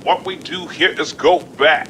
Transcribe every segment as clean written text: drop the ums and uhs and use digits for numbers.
What we do here is go back.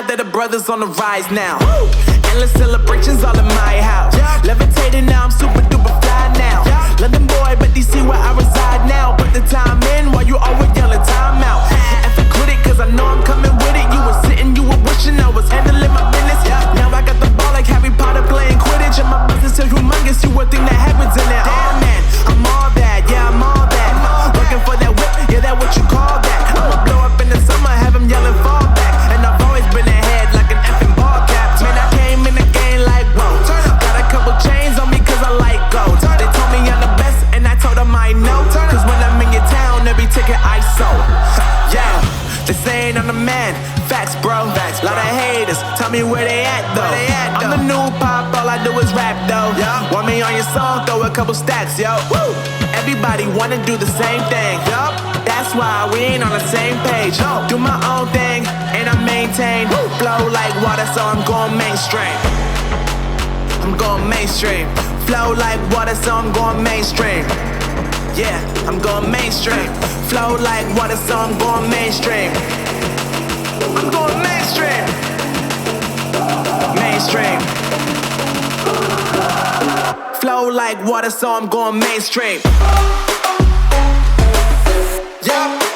That the brothers on the rise now. Endless celebrations all in my house. Levitating now, I'm super duper fly now. London boy, but DC where I reside now. Put the time in while you always yelling time out. And quit it, cause I know I'm coming with it. You were sitting, you were wishing I was handling my business. Now I got the ball like Harry Potter playing Quidditch. And my business is humongous, you would think that happens in it. Damn man, I'm all that, yeah I'm all that. Looking for that whip, yeah that what you call that. I'ma blow up in the summer, have him yelling fall back. And I've always been ahead like an effing ball cap. Man, I came in the game like whoa. Got a couple chains on me cause I like gold. They told me I'm the best and I told them I know. Cause when I'm in your town, every ticket I sold. Yeah, they saying I'm the man. Facts bro, lot of haters, tell me where they at though. I'm the new pop, all I do is rap though. Want me on your song, throw a couple stacks, yo. Woo! Everybody wanna do the same thing, yup. That's why we ain't on the same page. Do my own thing, and I maintain. Flow like water, so I'm going mainstream. I'm going mainstream. Flow like water, so I'm going mainstream. Yeah, I'm going mainstream. Flow like water, so I'm going mainstream. I'm going mainstream. Mainstream. Flow like water, so I'm going mainstream. Yeah.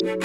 Thank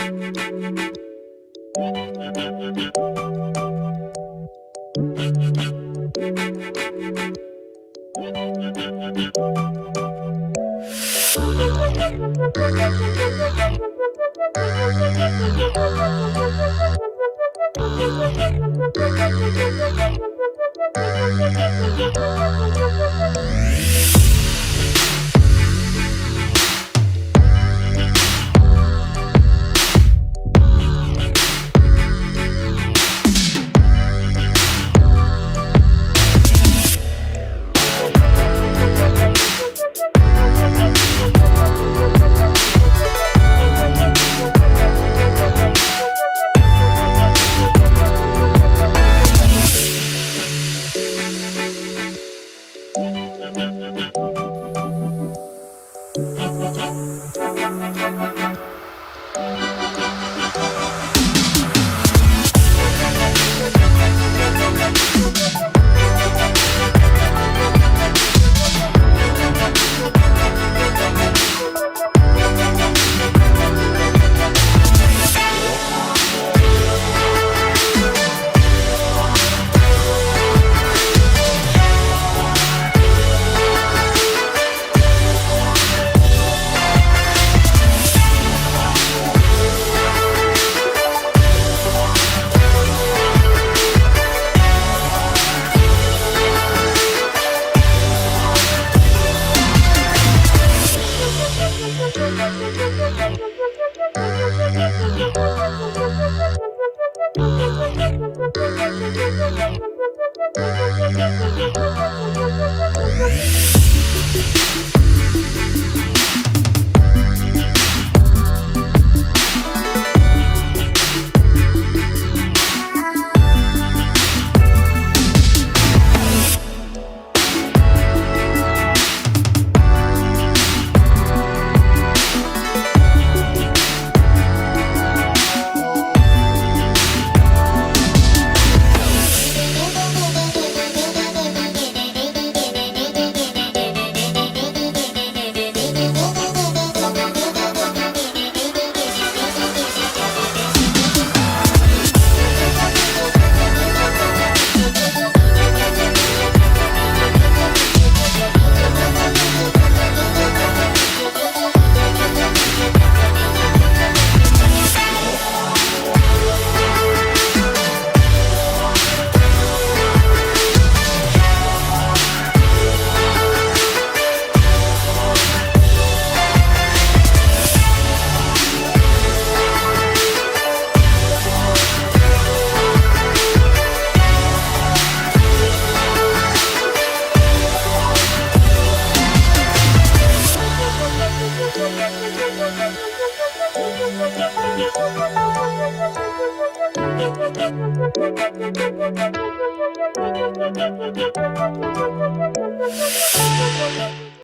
you.